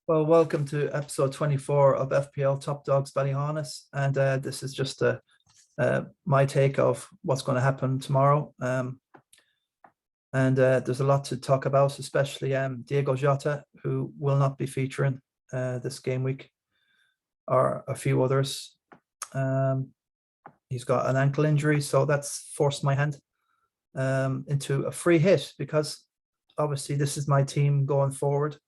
Well, welcome to episode 24 of FPL Top Dogs Ballyhaunis, and this is just my take of what's going to happen tomorrow. And there's a lot to talk about, especially Diego Jota, who will not be featuring this game week, or a few others. He's got an ankle injury, so that's forced my hand into a free hit, because obviously this is my team going forward.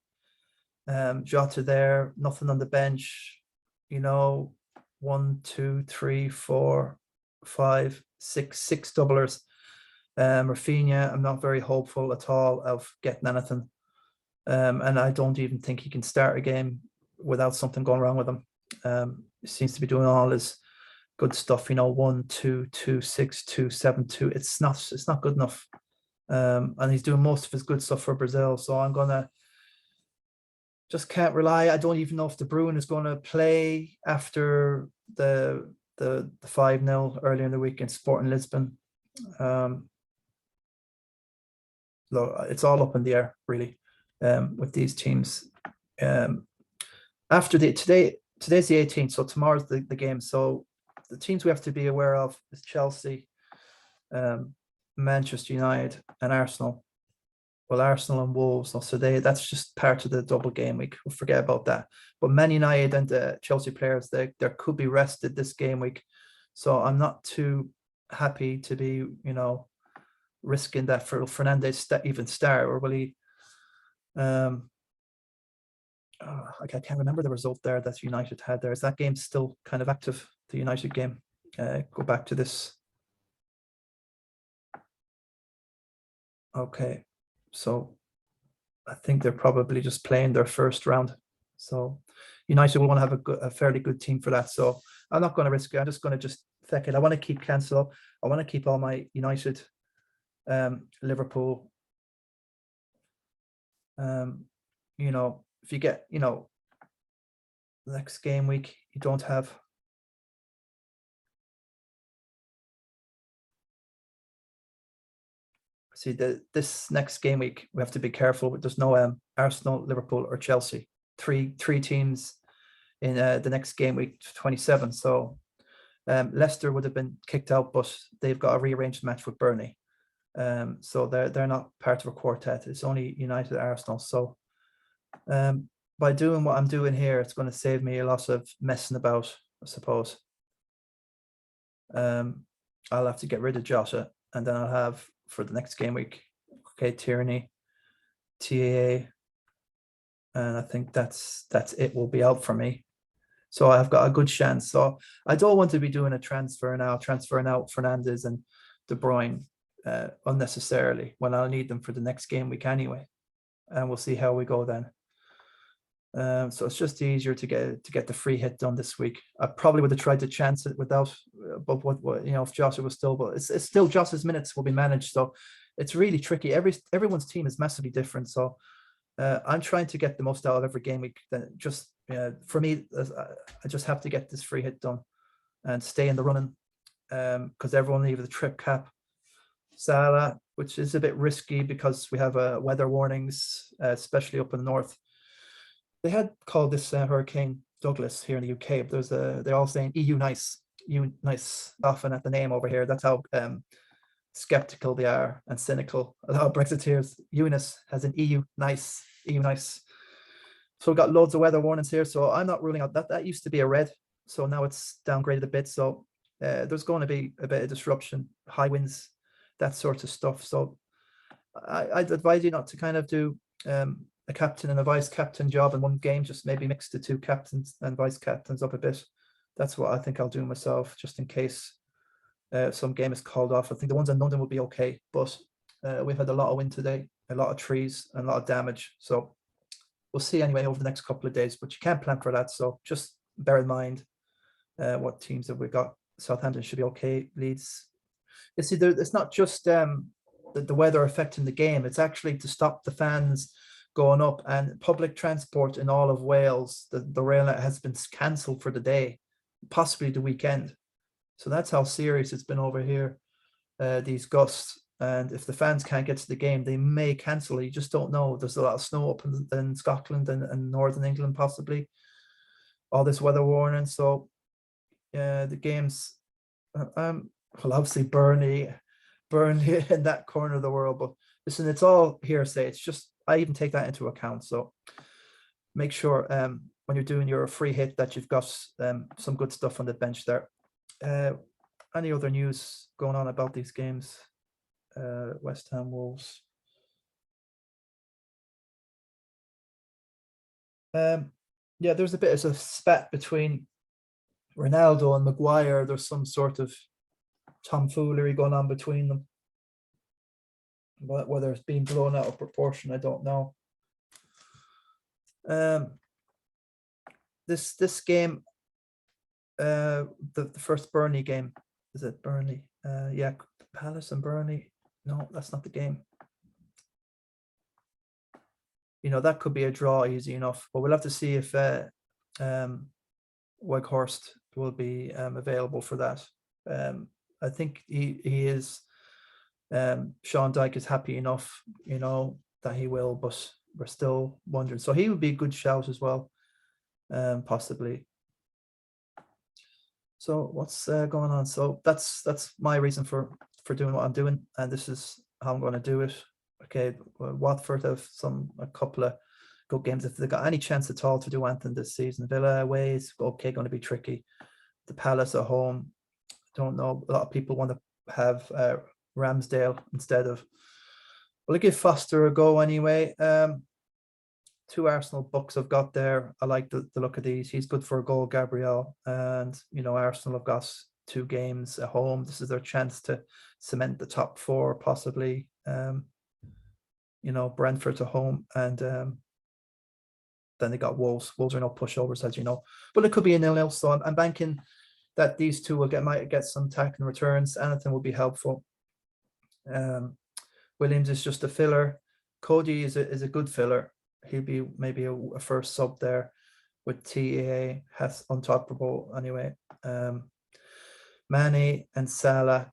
Jota there, nothing on the bench, 1, 2, 3, 4, 5, 6 doublers. Rafinha, I'm not very hopeful at all of getting anything. And I don't even think he can start a game without something going wrong with him. He seems to be doing all his good stuff, 1, 2, 2, 6, 2, 7, 2. It's not good enough. And he's doing most of his good stuff for Brazil. So I'm gonna just can't rely. I don't even know if De Bruyne is going to play after the 5-0 earlier in the week in Sporting Lisbon. It's all up in the air, really, with these teams. After today's the 18th, so tomorrow's the game. So the teams we have to be aware of is Chelsea, Manchester United, and Arsenal. Well, Arsenal and Wolves, so that's just part of the double game week. We'll forget about that. But Man United and Chelsea players, they could be rested this game week. So I'm not too happy to be, risking that for Fernandes to even start, or will he? I can't remember the result there that United had there. Is that game still kind of active, the United game? Go back to this. Okay. So I think they're probably just playing their first round. So United will want to have a fairly good team for that. So I'm not going to risk it. I'm just going to feck it. I want to keep cancel. I want to keep all my United, Liverpool. If you get, next game week, you don't have. See, this next game week, we have to be careful. There's no Arsenal, Liverpool, or Chelsea. Three teams in the next game week, 27. So Leicester would have been kicked out, but they've got a rearranged match with Burnley. So they're not part of a quartet. It's only United, Arsenal. So by doing what I'm doing here, it's going to save me a lot of messing about, I suppose. I'll have to get rid of Jota, and then I'll have, for the next game week, okay, Tierney, TAA, and I think that's it. Will be out for me, so I've got a good chance. So I don't want to be doing a transferring out Fernandes and De Bruyne unnecessarily when I'll need them for the next game week anyway, and we'll see how we go then. So it's just easier to get the free hit done this week. I probably would have tried to chance it without, but what if Jota was still, but it's still Jota's minutes will be managed. So it's really tricky. Everyone's team is massively different. So I'm trying to get the most out of every game week. Then just for me, I just have to get this free hit done and stay in the running, because everyone leaves the trip cap. Salah, which is a bit risky because we have weather warnings, especially up in the north. They had called this Hurricane Douglas here in the UK. They're all saying EU nice, often at the name over here. That's how skeptical they are and cynical. A lot of Brexiteers. Eunice has an EU nice. So we've got loads of weather warnings here. So I'm not ruling out that. That used to be a red, so now it's downgraded a bit. So there's going to be a bit of disruption, high winds, that sort of stuff. So I'd advise you not to kind of do a captain and a vice captain job in one game. Just maybe mix the two captains and vice captains up a bit. That's what I think I'll do myself, just in case some game is called off. I think the ones in London will be okay, but we've had a lot of wind today, a lot of trees, and a lot of damage. So we'll see anyway over the next couple of days, but you can't plan for that. So just bear in mind what teams that we've got. Southampton should be okay. Leeds. You see, it's not just the weather affecting the game. It's actually to stop the fans going up, and public transport in all of Wales, the rail net has been cancelled for the day, possibly the weekend. So that's how serious it's been over here, these gusts. And if the fans can't get to the game, they may cancel. You just don't know. There's a lot of snow up in Scotland and Northern England, possibly. All this weather warning. So the games, well, obviously Burnley in that corner of the world. But listen, it's all hearsay. It's just, I even take that into account. So make sure when you're doing your free hit that you've got some good stuff on the bench there. Any other news going on about these games? West Ham Wolves. Yeah, there's a bit of a spat between Ronaldo and Maguire. There's some sort of tomfoolery going on between them. But whether it's being blown out of proportion, I don't know. This game, the first Burnley game, is it Burnley? Yeah, Palace and Burnley. No, that's not the game. You know, that could be a draw easy enough, but we'll have to see if Weghorst will be available for that. I think he is. Sean Dyche is happy enough, you know, that he will, but we're still wondering. So he would be a good shout as well, possibly. So what's going on? So that's my reason for doing what I'm doing, and this is how I'm going to do it. Okay, Watford have a couple of good games. If they've got any chance at all to do anything this season, Villa away is okay, going to be tricky. The Palace at home, don't know. A lot of people want to have Ramsdale instead of. Well, I give Foster a go anyway. 2 Arsenal books I've got there. I like the look of these. He's good for a goal, Gabriel. And, you know, Arsenal have got 2 games at home. This is their chance to cement the top 4, possibly. You know, Brentford at home. And then they got Wolves. Wolves are no pushovers, as you know. But it could be a 0-0. So I'm banking that these 2 will might get some tackling returns. Anything will be helpful. Williams is just a filler. Cody is a good filler. He'll be maybe a first sub there with TAA, has untoppable anyway. Mane and Salah.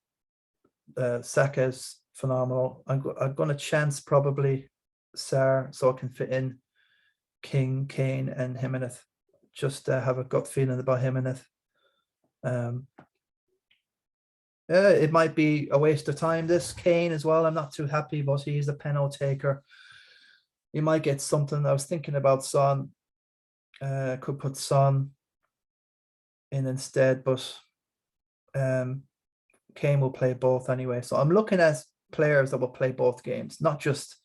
Saka's phenomenal. I'm going to chance probably Sarr so I can fit in King, Kane, and Jimenez. Just have a gut feeling about Jimenez. It might be a waste of time. This Kane as well, I'm not too happy, but he's a penalty taker. You might get something. I was thinking about Son. Could put Son in instead, but Kane will play both anyway. So I'm looking at players that will play both games, not just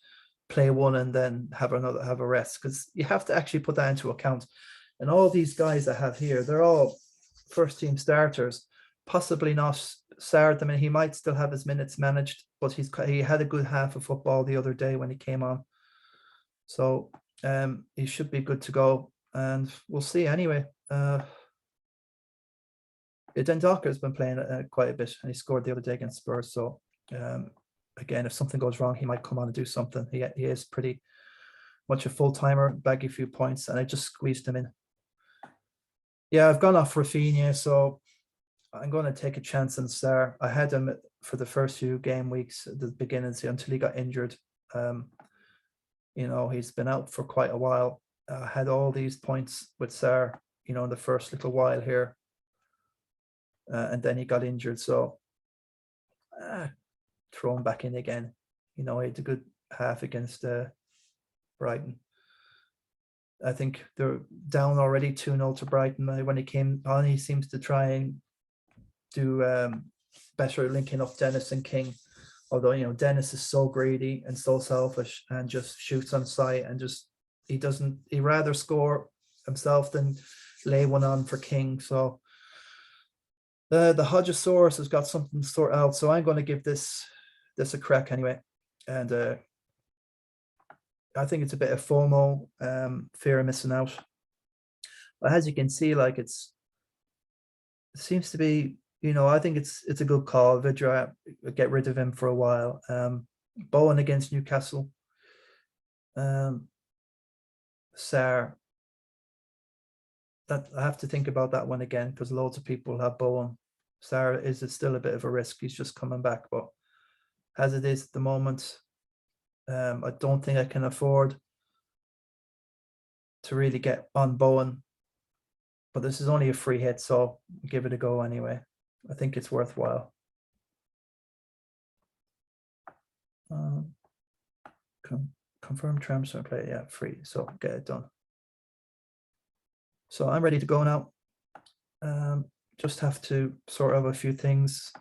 play one and then have a rest, because you have to actually put that into account. And all these guys I have here, they're all first team starters. Possibly not Sarr. I mean, he might still have his minutes managed, but he had a good half of football the other day when he came on. So he should be good to go, and we'll see anyway. Dendoncker has been playing quite a bit, and he scored the other day against Spurs. So again, if something goes wrong, he might come on and do something. He is pretty much a full-timer, bag a few points, and I just squeezed him in. Yeah, I've gone off Rafinha, so I'm going to take a chance on Sarr. I had him for the first few game weeks at the beginnings until he got injured. You know, he's been out for quite a while. I had all these points with Sarr, you know, in the first little while here. And then he got injured. So throw him back in again. You know, he had a good half against Brighton. I think they're down already 2-0 to Brighton. When he came on, he seems to try and do better linking up Dennis and King. Although, you know, Dennis is so greedy and so selfish and just shoots on sight and just, he'd rather score himself than lay one on for King. So the Hodgesaurus has got something to sort out. So I'm going to give this a crack anyway. And I think it's a bit of FOMO, fear of missing out. But as you can see, like it seems to be, you know, I think it's a good call. Vidra, get rid of him for a while. Bowen against Newcastle. Sarr. That I have to think about that one again, because loads of people have Bowen. Sarr is still a bit of a risk. He's just coming back, but as it is at the moment. I don't think I can afford to really get on Bowen, but this is only a free hit, so give it a go anyway. I think it's worthwhile. Confirm transfer play, yeah, free, so get it done. So I'm ready to go now. Just have to sort out a few things.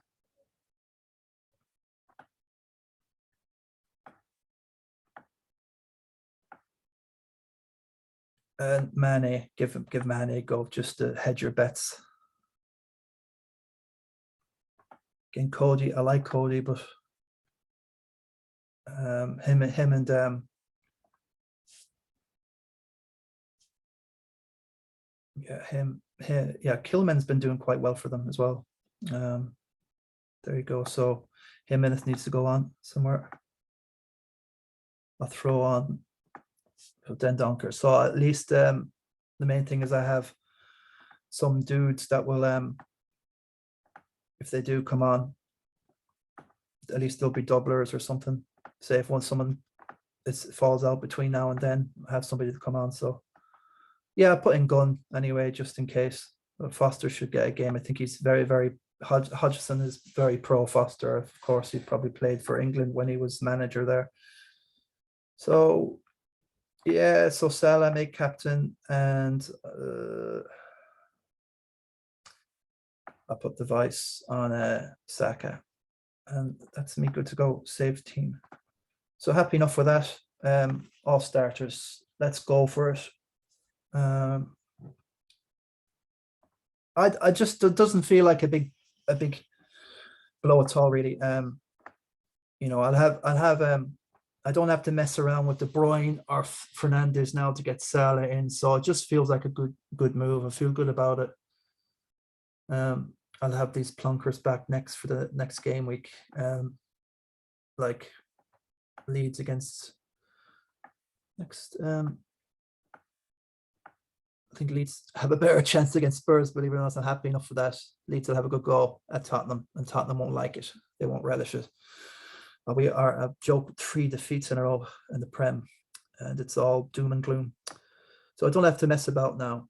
And Mane, give Mane a go just to hedge your bets. Again, Cody, I like Cody, but him and Kilman's been doing quite well for them as well. There you go. So Jimenez needs to go on somewhere. I'll throw on Den Donker. So at least the main thing is I have some dudes that will, if they do come on, at least they'll be doublers or something. Say if someone falls out between now and then, I have somebody to come on. So yeah, I put in Gunn anyway, just in case. But Foster should get a game. I think he's very, very, Hodgson is very pro Foster. Of course, he probably played for England when he was manager there. So yeah, so Salah make captain, and I put the vice on Saka, and that's me good to go. Save team. So happy enough with that. All starters. Let's go for it. I just, it doesn't feel like a big blow at all, really. You know, I'll have I don't have to mess around with De Bruyne or Fernandes now to get Salah in, so it just feels like a good move. I feel good about it. I'll have these plunkers back next for the next game week. Like Leeds against next. I think Leeds have a better chance against Spurs, believe it or not. I'm happy enough for that. Leeds will have a good go at Tottenham, and Tottenham won't like it. They won't relish it. But we are a joke, 3 defeats in a row in the Prem, and it's all doom and gloom. So I don't have to mess about now.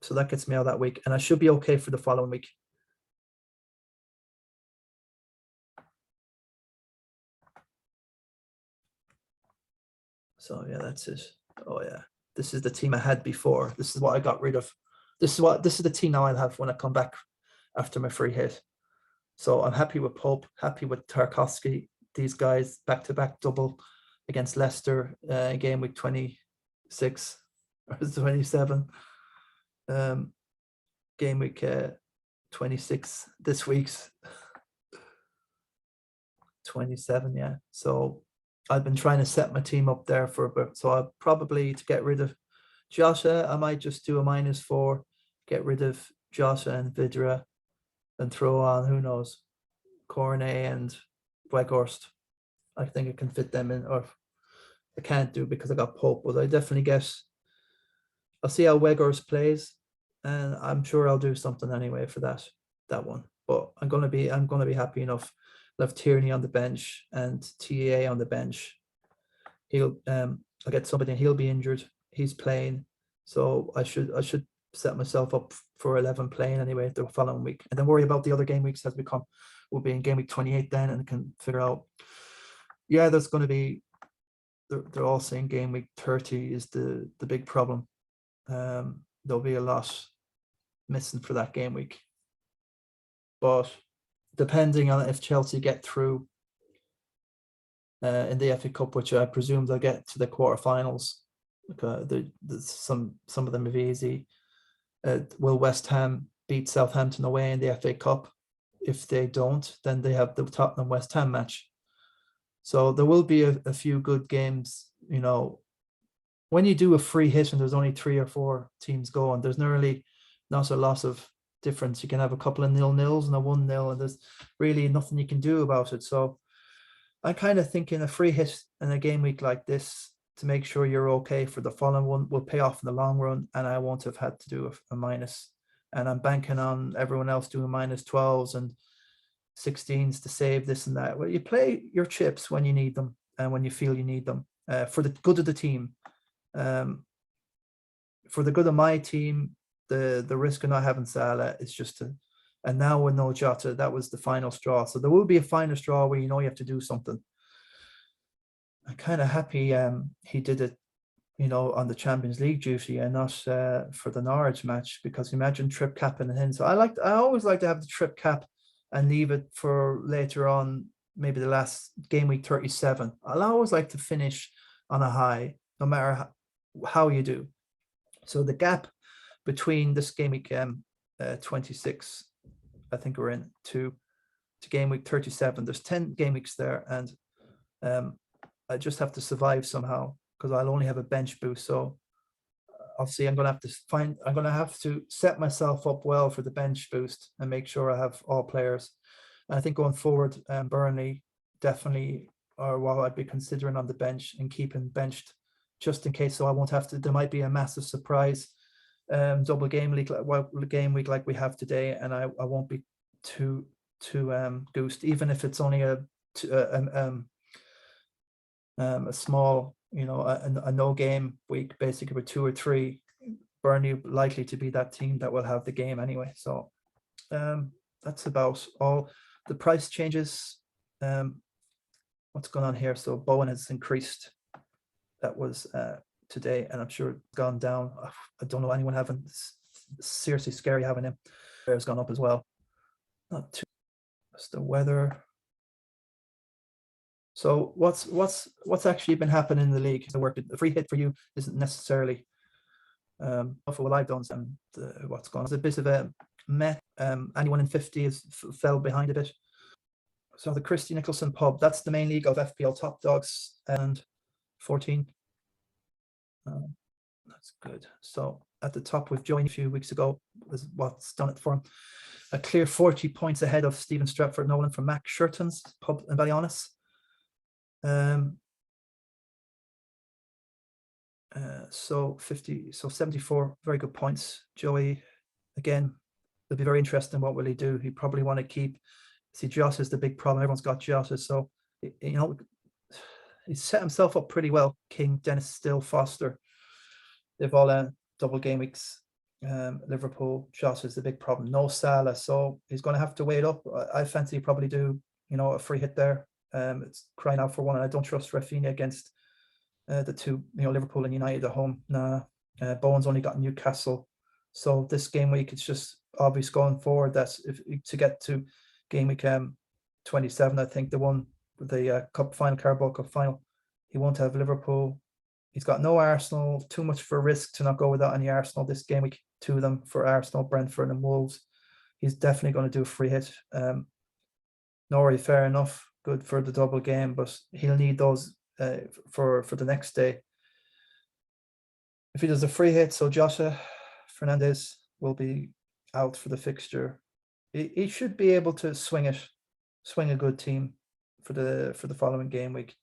So that gets me out that week, and I should be okay for the following week. So yeah, that's it. Oh yeah, this is the team I had before. This is what I got rid of. This is the team now I'll have when I come back after my free hit. So I'm happy with Pope, happy with Tarkowski. These guys back-to-back double against Leicester, game week 26 or 27. Game week 26 this week's 27, yeah. So I've been trying to set my team up there for a bit. So I'll probably, to get rid of Jota, I might just do a -4, get rid of Jota and Vidra, and throw on, who knows, Cornet and Weghorst. I think I can fit them in, or I can't do because I got Pope, but I definitely I'll see how Weghorst plays, and I'm sure I'll do something anyway for that one. But I'm gonna be happy enough. Left Tierney on the bench and TAA on the bench. I'll get somebody, and he'll be injured. He's playing, so I should set myself up for 11 playing anyway the following week, and then worry about the other game weeks as we come. We'll be in game week 28 then, and can figure out. Yeah, there's going to be. They're all saying game week 30 is the big problem. There'll be a lot missing for that game week, but depending on if Chelsea get through in the FA Cup, which I presume they'll get to the quarterfinals. Some of them are easy. Will West Ham beat Southampton away in the FA Cup? If they don't, then they have the Tottenham West Ham match. So there will be a few good games. You know, when you do a free hit and there's only 3 or 4 teams going, there's not a lot of difference. You can have a couple of 0-0s and a 1-0, and there's really nothing you can do about it. So I'm kind of thinking a free hit in a game week like this, to make sure you're okay for the following one, will pay off in the long run, and I won't have had to do a minus. And I'm banking on everyone else doing -12s, and 16s to save this and that. Well, you play your chips when you need them and when you feel you need them, for the good of the team. For the good of my team, the risk of not having Salah is just and now with no Jota, that was the final straw. So there will be a final straw where you know you have to do something. I'm kind of happy he did it, you know, on the Champions League duty and not for the Norwich match, because imagine trip capping him. So I always like to have the trip cap and leave it for later on, maybe the last game week 37. I'll always like to finish on a high, no matter how you do. So the gap between this game week 26, I think we're in, to game week 37, there's 10 game weeks there, and I just have to survive somehow, because I'll only have a bench boost. So obviously I'm going to have to set myself up well for the bench boost and make sure I have all players. And I think going forward, Burnley definitely are what I'd be considering on the bench and keeping benched just in case. So I won't have to, there might be a massive surprise double game week like we have today, and I won't be too goosed, even if it's only a small, you know, a no game week, basically with 2 or 3. Burnley likely to be that team that will have the game anyway. So that's about all. The price changes, what's going on here? So Bowen has increased. That was today, and I'm sure it's gone down. I don't know anyone having, seriously scary having him. Bear's gone up as well. Not too. That's the weather. So what's actually been happening in the league? The work, the free hit for you isn't necessarily for what I've done. And what's going on? It's a bit of a meh. Anyone in 50 fell behind a bit. So the CHRISTY Nicholson pub, that's the main league of FPL top dogs, and 14. That's good. So at the top, we've joined a few weeks ago, was what's done it for him. A clear 40 points ahead of Stephen Stratford Nolan from Mac Shurton's pub in Ballyhaunis. So 74 very good points. Joey, again, it'll be very interesting. What will he do? He probably want to keep. See, Jota is the big problem. Everyone's got Jota, so you know he's set himself up pretty well. King, Dennis, Still, Foster, they've all double game weeks. Liverpool, Jota is the big problem. No Salah, so he's going to have to wait up. I fancy probably do, you know, a free hit there. It's crying out for one, and I don't trust Rafinha against the two, you know, Liverpool and United at home. Nah, Bowen's only got Newcastle, so this game week it's just obvious going forward that if to get to game week 27, I think the one with the cup final, Carabao Cup final, he won't have Liverpool. He's got no Arsenal. Too much for risk to not go without any Arsenal this game week. 2 of them for Arsenal, Brentford and Wolves. He's definitely going to do a free hit. Norrie, fair enough, good for the double game, but he'll need those for the next day. If he does a free hit, so Jota Fernandez will be out for the fixture. He should be able to swing a good team for the following game week.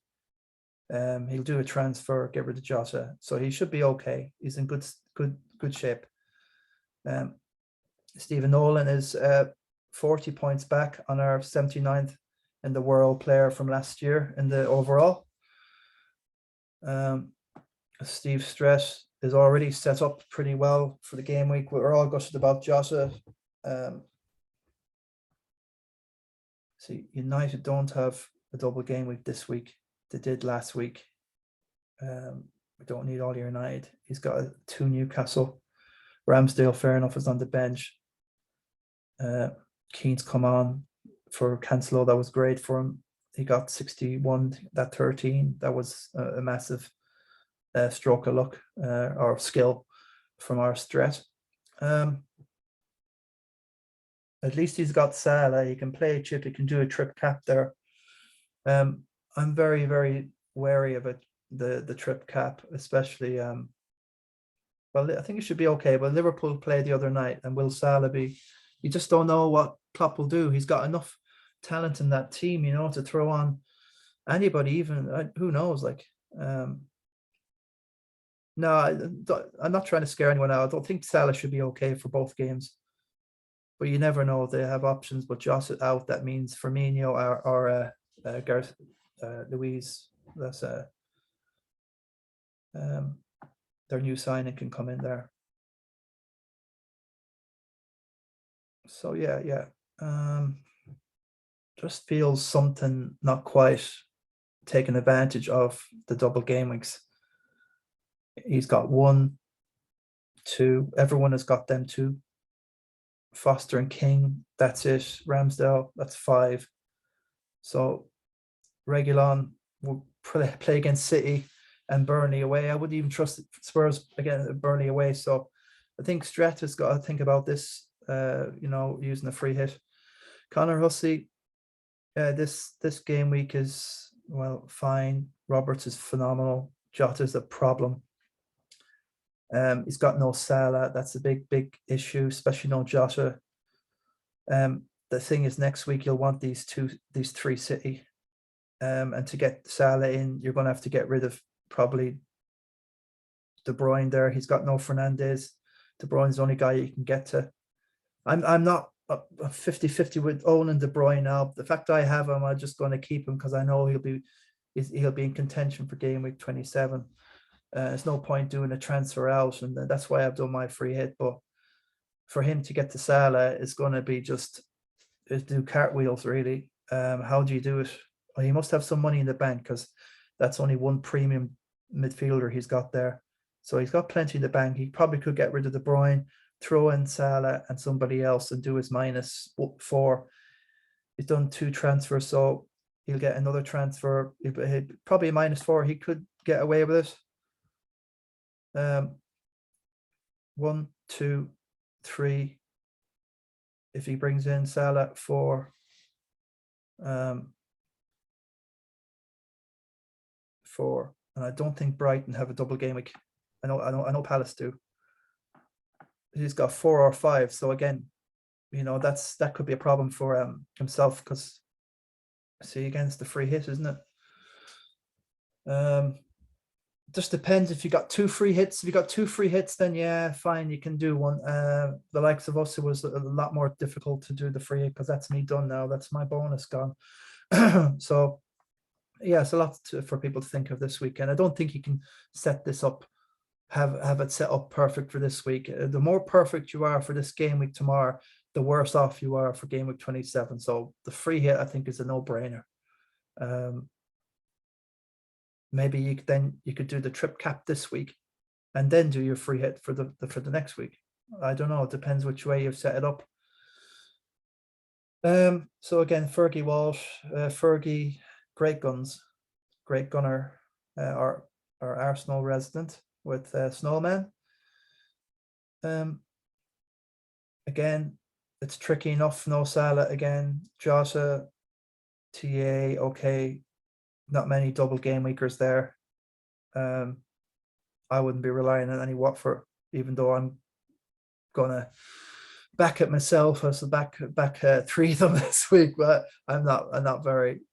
He'll do a transfer, get rid of Jota, so he should be okay. He's in good shape. Stephen Nolan is 40 points back on our 79th in the world player from last year in the overall. Steve Stress is already set up pretty well for the game week. We're all gushed about Jota. See, United don't have a double game week this week. They did last week. We don't need all your United. He's got 2 Newcastle. Ramsdale, fair enough, is on the bench. Keane's come on for Cancelo. That was great for him. He got 61, that 13. That was a massive stroke of luck or skill from our strat. At least he's got Salah. He can play a chip. He can do a trip cap there. I'm very, very wary of it, the trip cap, especially. Well, I think it should be okay. But Liverpool played the other night, and will Salah be? You just don't know what Klopp will do. He's got enough talent in that team, you know, to throw on anybody. Even who knows? Like, no, I'm not trying to scare anyone out. I don't think Salah should be okay for both games. but you never know. They have options, but Jota out, that means Firmino or Gareth Louise. That's their new signing can come in there. So yeah. Just feels something not quite taking advantage of the double game weeks. He's got 1, 2. Everyone has got them 2. Foster and King, that's it. Ramsdale, that's 5. So Reguilon will play against City and Burnley away. I wouldn't even trust Spurs against Burnley away. So I think Strat has got to think about this, using a free hit. Connor Hussey, this game week is, well, fine. Roberts is phenomenal. Jota's a problem. He's got no Salah. That's a big issue, especially no Jota. The thing is, next week you'll want these 3 City. And to get Salah in, you're going to have to get rid of probably De Bruyne there. He's got no Fernandes. De Bruyne's the only guy you can get to. I'm not 50-50 with owning De Bruyne now. The fact I have him, I'm just going to keep him because I know he'll be in contention for game week 27. There's no point doing a transfer out, and that's why I've done my free hit. But for him to get to Salah is going to be just do cartwheels, really. How do you do it? Well, he must have some money in the bank because that's only 1 premium midfielder he's got there. So he's got plenty in the bank. He probably could get rid of De Bruyne, throw in Salah and somebody else and do his -4. He's done 2 transfers, so he'll get another transfer. He'll probably a -4. He could get away with it. 1, 2, 3. If he brings in Salah, 4. 4. And I don't think Brighton have a double game week. I know Palace do. He's got 4 or 5. So again, that could be a problem for himself, because see, against the free hit, isn't it? Just depends if you got 2 free hits. If you got 2 free hits, then yeah, fine, you can do one. The likes of us, it was a lot more difficult to do the free hit because that's me done now. That's my bonus gone. So yeah, it's a lot for people to think of this weekend. I don't think you can set this up, have it set up perfect for this week. The more perfect you are for this game week tomorrow, the worse off you are for game week 27. So the free hit, I think, is a no-brainer. Maybe you could do the trip cap this week and then do your free hit for the next week. I don't know. It depends which way you've set it up. So again, Fergie Walsh, Fergie, great guns, great gunner, our Arsenal resident with Snowman. Again, it's tricky enough. No Salah again. Jota, TA, okay. Not many double game weekers there. I wouldn't be relying on any Watford, even though I'm gonna back it myself. I was back 3 of them this week, but I'm not very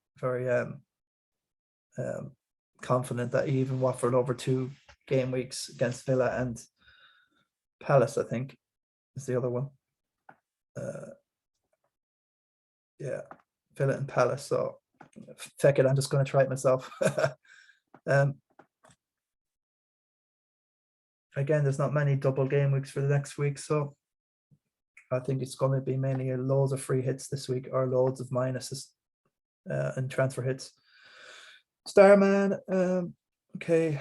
confident that even Watford over 2 game weeks against Villa and Palace, I think, is the other one. Yeah, Villa and Palace. So feck it, I'm just going to try it myself. Again, there's not many double game weeks for the next week, so I think it's going to be mainly loads of free hits this week or loads of minuses and transfer hits. Starman, okay,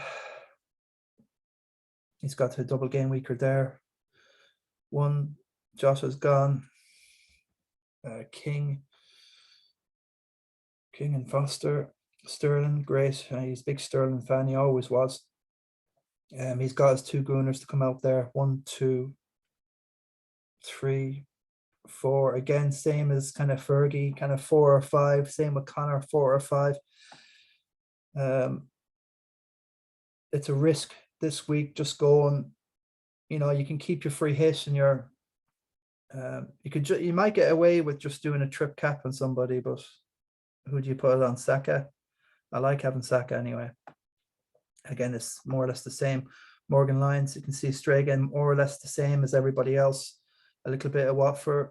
he's got a double game weeker there. 1, Jota's gone. King and Foster. Sterling, great. He's a big Sterling fan. He always was. He's got his 2 Gooners to come out there. 1, 2, 3, 4. Again, same as kind of Fergie, kind of 4 or 5. Same with Connor, 4 or 5. It's a risk this week. Just going, you can keep your free hit and your. You might get away with just doing a trip cap on somebody, but who do you put it on? Saka. I like having Saka anyway. Again, it's more or less the same. Morgan Lyons, you can see straight again, more or less the same as everybody else. A little bit of Watford,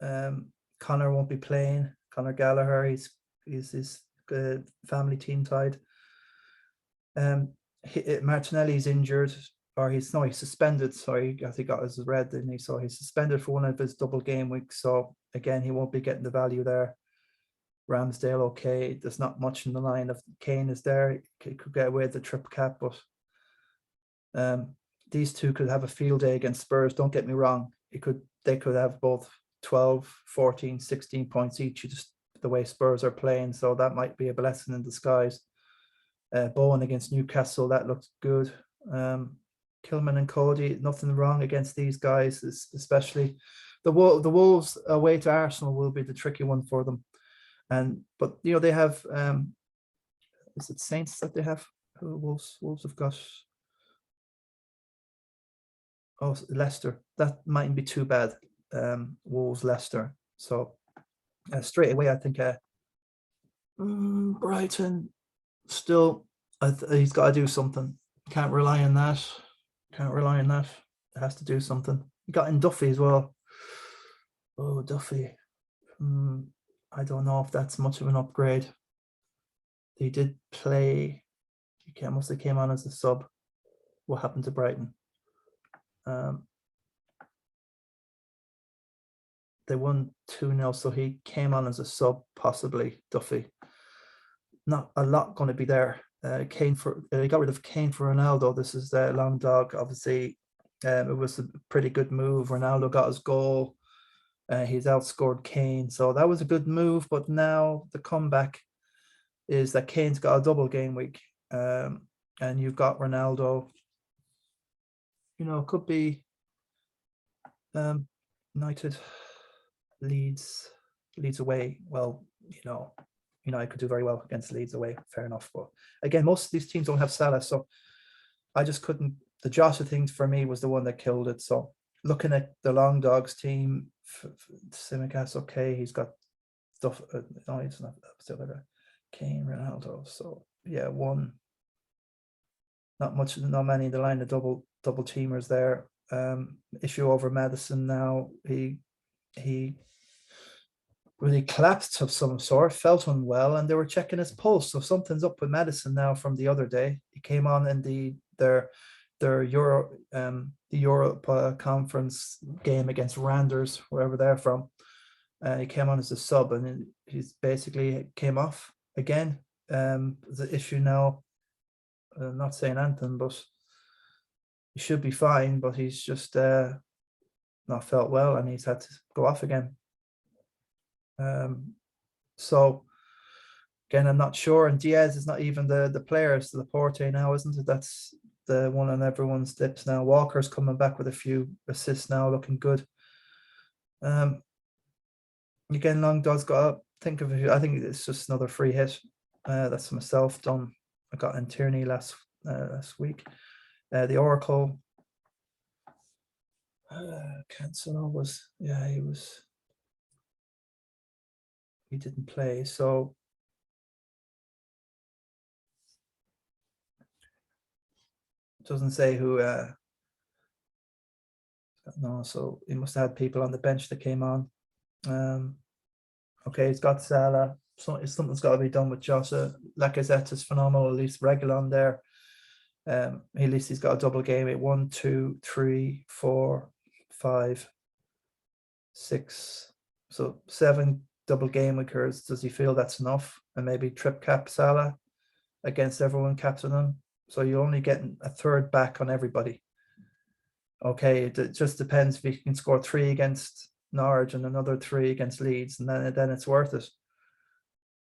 Connor won't be playing. Conor Gallagher, he's his family team tied. Martinelli's injured, or he's suspended. Sorry, I think he got his red, didn't he? So he's suspended for one of his double game weeks. So again, he won't be getting the value there. Ramsdale, okay. There's not much in the line. If Kane is there, he could get away with the triple cap, but these two could have a field day against Spurs. Don't get me wrong. They could have both 12, 14, 16 points each, just the way Spurs are playing. So that might be a blessing in disguise. Bowen against Newcastle, that looks good. Kilman and Cody, nothing wrong against these guys, especially the Wolves away to Arsenal will be the tricky one for them. But they have is it Saints that they have? Wolves have got Leicester. That mightn't be too bad. Wolves, Leicester. So straight away, I think Brighton still. He's got to do something. Can't rely on that. It has to do something. He got in Duffy as well. Oh, Duffy. I don't know if that's much of an upgrade. He did play. He must have came on as a sub. What happened to Brighton? They won 2-0, so he came on as a sub, possibly, Duffy. Not a lot going to be there. Kane they got rid of Kane for Ronaldo. This is the long dog. Obviously, it was a pretty good move. Ronaldo got his goal. He's outscored Kane, so that was a good move. But now the comeback is that Kane's got a double game week, and you've got Ronaldo. It could be United, Leeds away. Well, I could do very well against Leeds away. Fair enough. But again, most of these teams don't have Salah, so I just couldn't. The Jota thing for me was the one that killed it. So looking at the long dogs team, Simicast, okay, he's got stuff. No, he doesn't have still like Kane, Ronaldo. So yeah, one. Not many in the line of double teamers there. Issue over Madison now. He really collapsed of some sort, felt unwell, and they were checking his pulse. So something's up with Madison now from the other day. He came on in their Europe Conference game against Randers, wherever they're from. He came on as a sub, and he's basically came off again. The issue now, I'm not saying anything, but he should be fine, but he's just not felt well, and he's had to go off again. So again, I'm not sure. And Diaz is not even the player, it's Laporte now, isn't it? That's the one on everyone's lips now. Walker's coming back with a few assists now, looking good. Again, Long Dog's got to think of it. I think it's just another free hit. That's myself done. I got in Tierney last week. The Oracle. Cancelo was, yeah, he didn't play, so it doesn't say who. No, so he must have had people on the bench that came on. Okay, he's got Salah. So something's got to be done with Jota. Lacazette is phenomenal, at least Reguilon there. At least he's got a double game at 1, 2, 3, 4, 5, 6. So 7 double game weekers. Does he feel that's enough? And maybe trip cap Salah against everyone captain him. So you're only getting a third back on everybody. Okay, it just depends if you can score 3 against Norwich and another 3 against Leeds, and then it's worth it.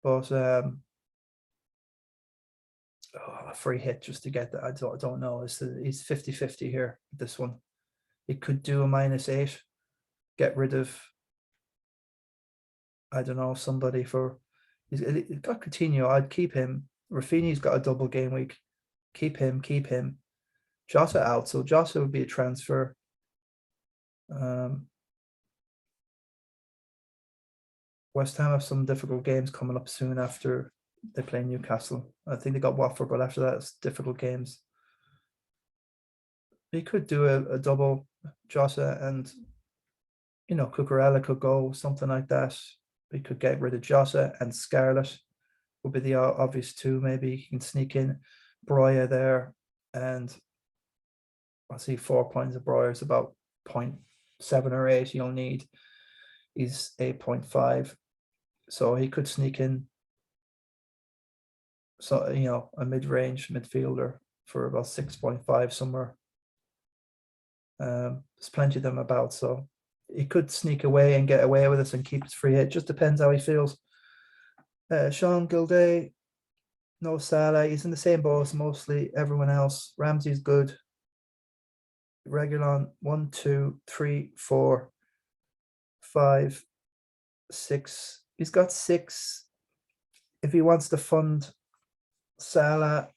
But a free hit just to get that, I don't know. He's 50-50 here. This one, he could do a -8, get rid of, I don't know, somebody for. He's got Coutinho. I'd keep him. Rafinha's got a double game week. Keep him. Jota out, so Jota would be a transfer. West Ham have some difficult games coming up soon after they play Newcastle. I think they got Watford, but after that, it's difficult games. He could do a double, Jota and you know, Cucurella could go, something like that. We could get rid of Jota, and Scarlett would be the obvious two. Maybe you can sneak in Broya there, and I see 4 points of Broya is about 0.7 or 8 you'll need. He's 8.5, so he could sneak in, so you know, a mid-range midfielder for about 6.5 somewhere. There's plenty of them about, so he could sneak away and get away with us and keep his free hit. Just depends how he feels. Sean Gilday, no Salah. He's in the same boat as mostly everyone else. Ramsey's good. Regulon 1, 2, 3, 4, 5, 6. He's got 6. If he wants to fund Salah,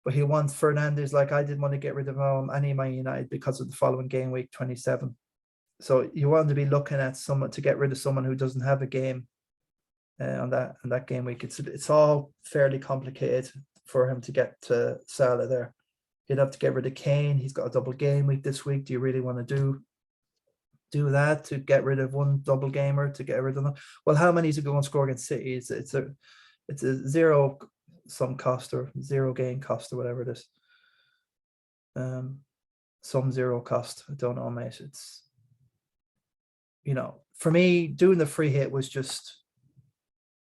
but he wants Fernandes, like I didn't want to get rid of any of my United because of the following game week 27. So you want to be looking at someone to get rid of someone who doesn't have a game on that game week. It's all fairly complicated for him to get to Salah there. He'd have to get rid of Kane. He's got a double game week this week. Do you really want to do that to get rid of one double gamer to get rid of them? Well, how many is it going to score against City? It's a zero sum cost or zero gain cost or whatever it is. Some zero cost. I don't know, mate. It's, you know, for me, doing the free hit was just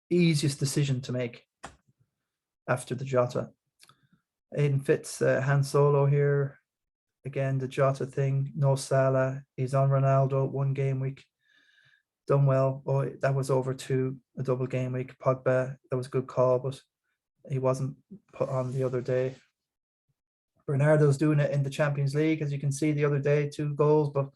easiest decision to make after the Jota. Aiden Fitz, Han Solo here. Again, the Jota thing, no Salah. He's on Ronaldo, 1 game week. Done well. Oh, that was over to a double game week. Pogba, that was a good call, but he wasn't put on the other day. Bernardo's doing it in the Champions League, as you can see the other day, 2 goals, but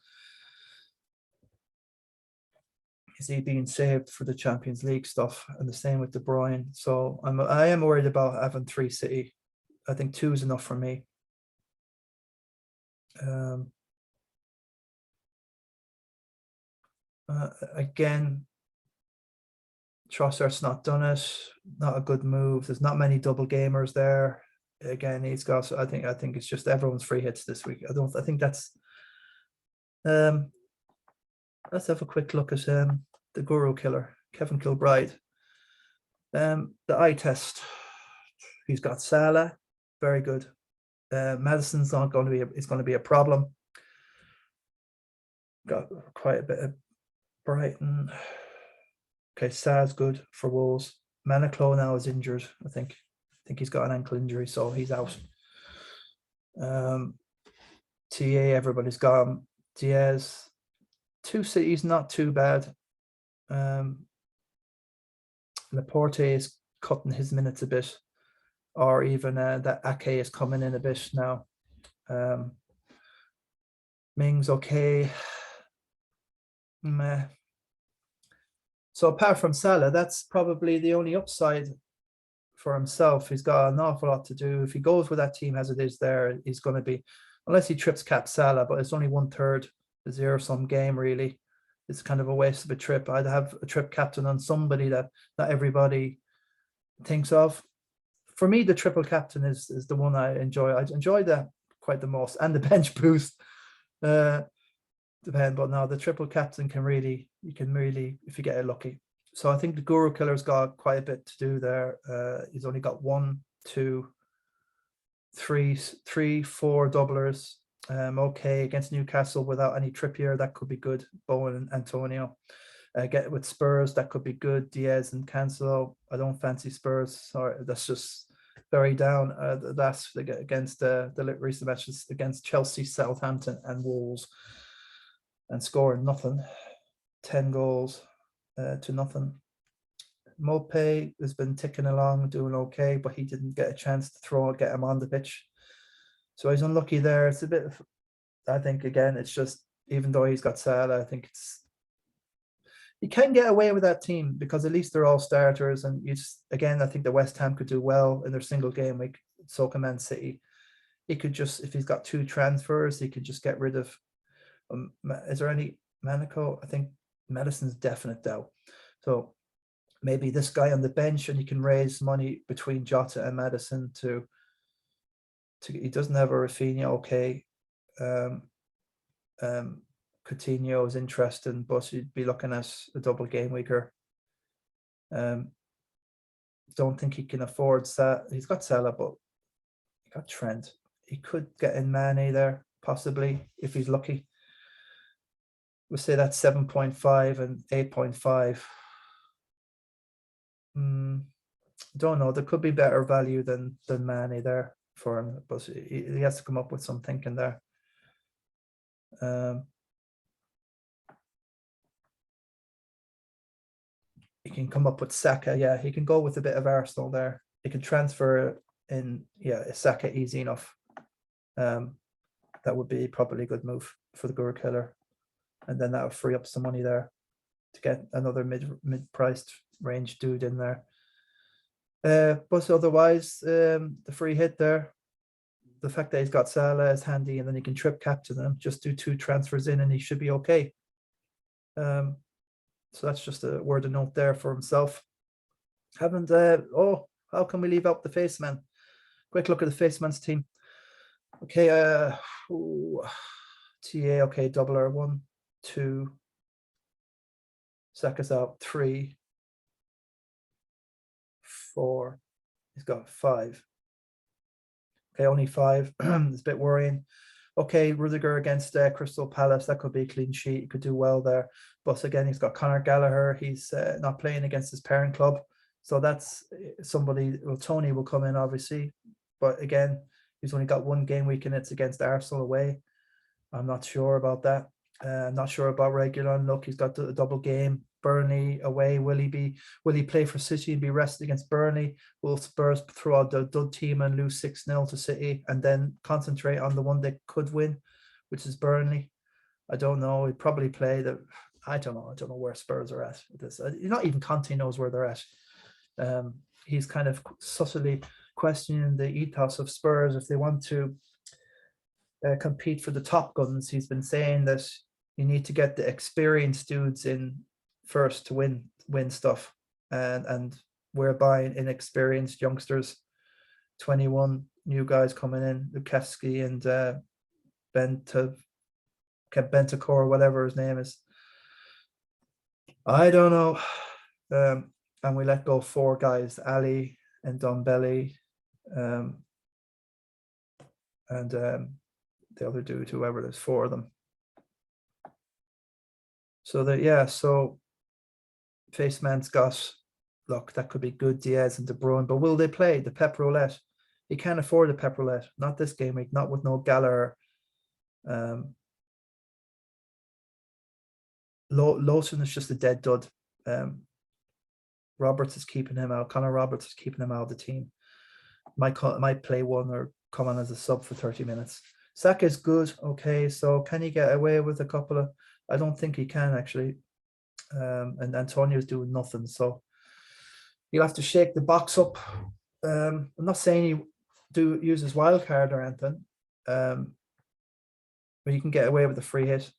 is he being saved for the Champions League stuff? And the same with De Bruyne. So I am worried about having 3 City. I think 2 is enough for me. Again, Trossard's not done it. Not a good move. There's not many double gamers there. Again, he's got. I think it's just everyone's free hits this week. I think that's. Let's have a quick look at the Guru Killer, Kevin Kilbride. The eye test. He's got Salah, very good. Madison's not going to be. It's going to be a problem. Got quite a bit of Brighton. Okay, Sar's good for Wolves. Maniclo now is injured. I think he's got an ankle injury, so he's out. TA, everybody's gone. Diaz, 2 Cities, not too bad. Laporte is cutting his minutes a bit, or even that Ake is coming in a bit now. Ming's okay. Meh. So apart from Salah, that's probably the only upside for himself. He's got an awful lot to do. If he goes with that team as it is there, he's going to be, unless he trips cap Salah, but it's only 1/3 a zero-sum game, really. It's kind of a waste of a trip. I'd have a trip captain on somebody that not everybody thinks of. For me, the triple captain is the one I enjoy. I enjoy that quite the most, and the bench boost. Depend, but now the triple captain you can really, if you get it lucky. So I think the Guru Killer's got quite a bit to do there. He's only got 1, 2, 3, 4 doublers. Okay, against Newcastle without any Trippier, that could be good. Bowen and Antonio. Get with Spurs, that could be good. Diaz and Cancelo. I don't fancy Spurs. Sorry, that's just very down. That's against the recent matches against Chelsea, Southampton, and Wolves, and scoring nothing. 10 goals to nothing. Mope has been ticking along, doing okay, but he didn't get a chance to get him on the pitch. So he's unlucky there. It's a bit of, I think, again, it's just, even though he's got Salah, I think you can get away with that team because at least they're all starters. And you just, again, I think the West Ham could do well in their single game week. So can Man City. He could just, if he's got 2 transfers, he could just get rid of. Is there any Manico? I think Madison's definite though. So maybe this guy on the bench, and he can raise money between Jota and Madison to he doesn't have a Rafinha, okay. Could Coutinho is interesting, but you'd be looking at a double game weeker. Don't think he can afford Salah. He's got Salah, but he got Trent. He could get in Mane there, possibly, if he's lucky. We'll say that's 7.5 and 8.5. Don't know. There could be better value than Mane there for him, but he has to come up with some thinking there. He can come up with Saka. Yeah, he can go with a bit of Arsenal there. He can transfer in, Saka easy enough. That would be probably a good move for the Guru Killer. And then that would free up some money there to get another mid-priced range dude in there. But otherwise, the free hit there, the fact that he's got Salah is handy, and then he can trip captain them, just do 2 transfers in, and he should be okay. So that's just a word of note there for himself. How can we leave out the Faceman? Quick look at the Faceman's team. Okay, TA, okay, doubler, 1, 2. Saka's out, 3, 4. He's got 5. Okay, only 5. It's a bit worrying. Okay, Rudiger against Crystal Palace, that could be a clean sheet. He could do well there. But again, he's got Conor Gallagher. He's not playing against his parent club. So that's somebody, well, Tony will come in, obviously. But again, he's only got 1 game week, and it's against Arsenal away. I'm not sure about that. I'm not sure about Reguilon. Look, he's got the double game. Burnley away. Will he play for City and be rested against Burnley? Will Spurs throw out the dud team and lose 6-0 to City and then concentrate on the one they could win, which is Burnley? I don't know. He'd probably play the. I don't know. I don't know where Spurs are at. Not even Conte knows where they're at. He's kind of subtly questioning the ethos of Spurs if they want to compete for the top guns. He's been saying that you need to get the experienced dudes in first to win stuff, and we're buying inexperienced youngsters, 21 new guys coming in, Lukevsky and Bentancur, whatever his name is. I don't know. And we let go 4 guys, Ali and Dombelli, and the other dude, whoever. There's 4 of them. So Faceman's got, look, that could be good, Diaz and De Bruyne, but will they play the Pep Roulette? He can't afford the Pep Roulette, not this game week, not with no Gallagher. Lawson is just a dead dud. Roberts is keeping him out. Connor Roberts is keeping him out of the team. Might play one or come on as a sub for 30 minutes. Saka is good, okay, so can he get away with a couple of? I don't think he can, actually. And Antonio's doing nothing, so you'll have to shake the box up. I'm not saying he use his wild card or anything, but you can get away with a free hit.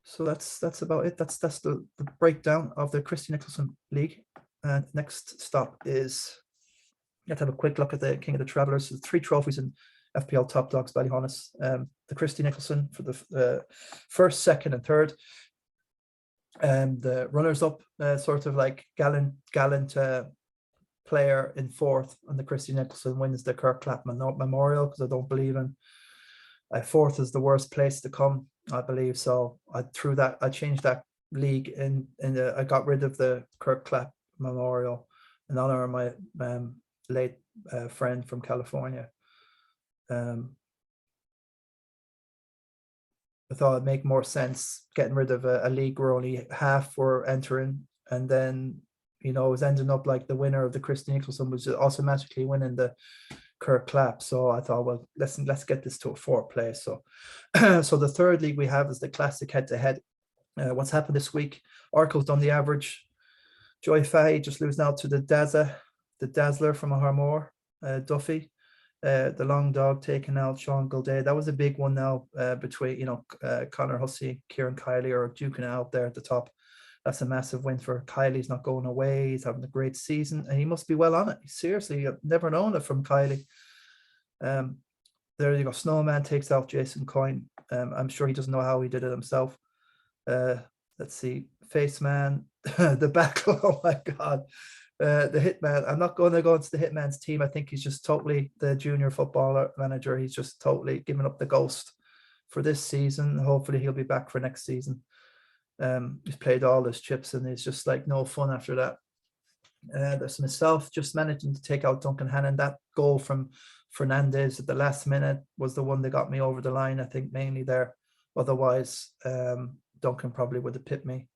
So that's about it. That's the breakdown of the Christy Nicholson League. And next stop is, you have to have a quick look at the King of the Travellers. So 3 trophies in FPL Top Dogs, Ballyhaunis. The Christy Nicholson for the first, second, and third. The runners-up, sort of like gallant player in 4th, and the Christy Nicholson wins the Kirk Clapman Memorial, because I don't believe in 4th is the worst place to come, I believe. So I changed that league I got rid of the Kirk Clapp Memorial in honor of my late friend from California. I thought it'd make more sense getting rid of a league where only half were entering, and then it was ending up like the winner of the Christy Nicholson was automatically winning the Kirk Clapp. So I thought, well, let's get this to a 4th place. So so the third league we have is the classic head-to-head. What's happened this week? Oracle's done the average. Joy Fahey just losing out to the Dazzler from Harmore, Duffy. The long dog taking out Sean Gilday. That was a big one now, between Connor Hussey, Kieran Kiley are duking it out there at the top. That's a massive win for Kiley. He's not going away. He's having a great season, and he must be well on it. Seriously, I've never known it from Kiley. There you go. Snowman takes out Jason Coyne. I'm sure he doesn't know how he did it himself. Let's see. Faceman, the back. Oh my God. The Hitman. I'm not going to go into the Hitman's team. I think he's just totally the junior footballer manager. He's just totally giving up the ghost for this season. Hopefully he'll be back for next season. He's played all his chips and he's just like no fun after that. There's myself just managing to take out Duncan Hannon. That goal from Fernandez at the last minute was the one that got me over the line, I think, mainly there. Otherwise, Duncan probably would have pipped me.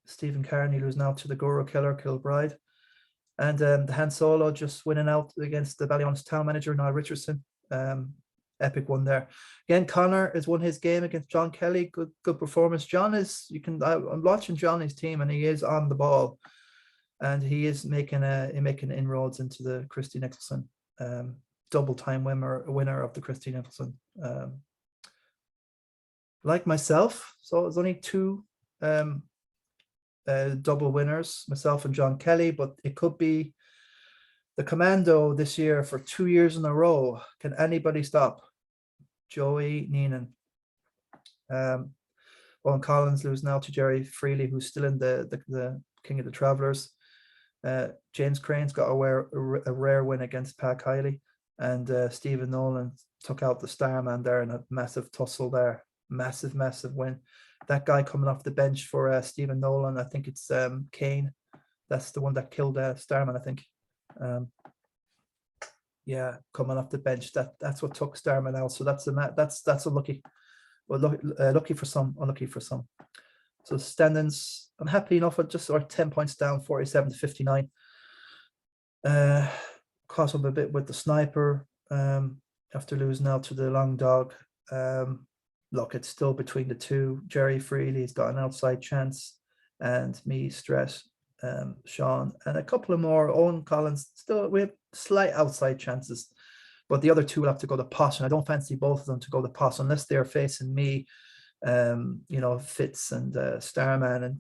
Stephen Carney, who's now to the Guru Killer, Kilbride. And the Han Solo just winning out against the Ballyhaunis town manager, Niall Richardson. Epic one there. Again, Connor has won his game against John Kelly. Good performance. John is, I'm watching Johnny's team and he is on the ball. And he is making inroads into the Christy Nicholson. Double time winner of the Christy Nicholson. Like myself, so it's only two double winners, myself and John Kelly, but it could be the commando this year for 2 years in a row. Can anybody stop Joey Neenan? Owen Collins lose now to Jerry Freely, who's still in the King of the Travellers. James Crane's got a rare win against Pat Kiley, and Stephen Nolan took out the Starman there in a massive tussle there. Massive win. That guy coming off the bench for Stephen Nolan, I think it's Kane. That's the one that killed Starman, I think. Yeah, coming off the bench. That's what took Starman out. So that's unlucky. Well, lucky for some, unlucky for some. So standings, I'm happy enough at just 10 points down, 47 to 59. Caught up a bit with the sniper after losing out to the long dog. Look, it's still between the two. Jerry Freely's got an outside chance, and me, Stress, Sean, and a couple of more. Owen Collins, still we have slight outside chances, but the other two will have to go to pot, and I don't fancy both of them to go to pot unless they're facing me, Fitz and Starman and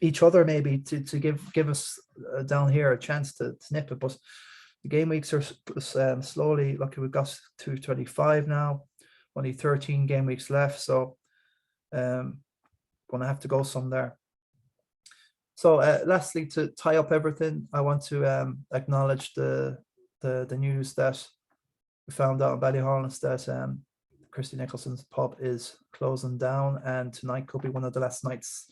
each other, maybe to give us down here a chance to snip it. But the game weeks are slowly. Lucky we've got to 25 now. Only 13 game weeks left, so gonna have to go some there. So lastly, to tie up everything, I want to acknowledge the news that we found out in Ballyhaunis that Christy Nicholson's pub is closing down, and tonight could be one of the last nights.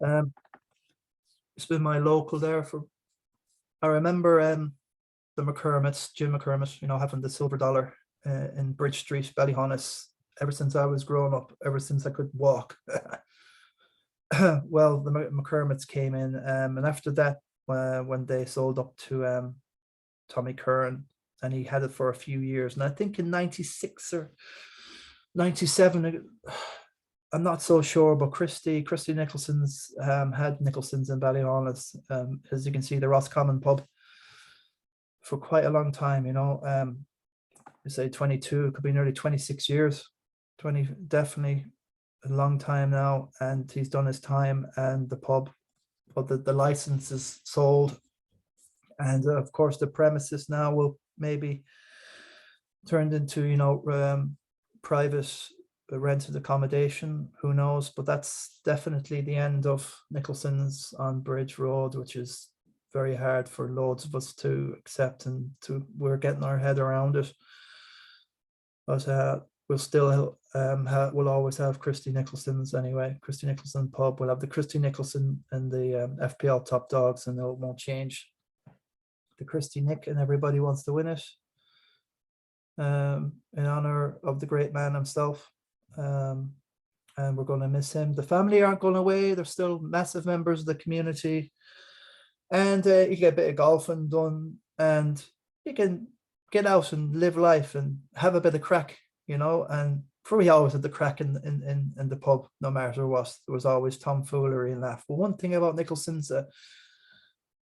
It's been my local there for. I remember the McCormick's, Jim McCormick, having the silver dollar in Bridge Street, Ballyhaunis, ever since I was growing up, ever since I could walk. Well, the McCormick's came in, and after that, when they sold up to Tommy Curran, and he had it for a few years, and I think in 96 or 97, I'm not so sure, but Christy Nicholson's had Nicholson's in Ballyhaunis, as you can see, the Roscommon pub for quite a long time, you say 22, it could be nearly 26 years, 20, definitely a long time now, and he's done his time, and the pub, but the license is sold, and of course the premises now will maybe turned into private rented accommodation, who knows, but that's definitely the end of Nicholson's on Bridge Road, which is very hard for loads of us to accept, and we're getting our head around it. But we'll still we'll always have Christy Nicholson's anyway. Christy Nicholson pub. We'll have the Christy Nicholson and the FPL top dogs, and it won't change. The Christy Nick, and everybody wants to win it. In honor of the great man himself, and we're going to miss him. The family aren't going away. They're still massive members of the community, and you get a bit of golfing done, and you can get out and live life and have a bit of crack, and we always had the crack in the pub, no matter what. There was always tomfoolery and laugh. But one thing about Nicholson's,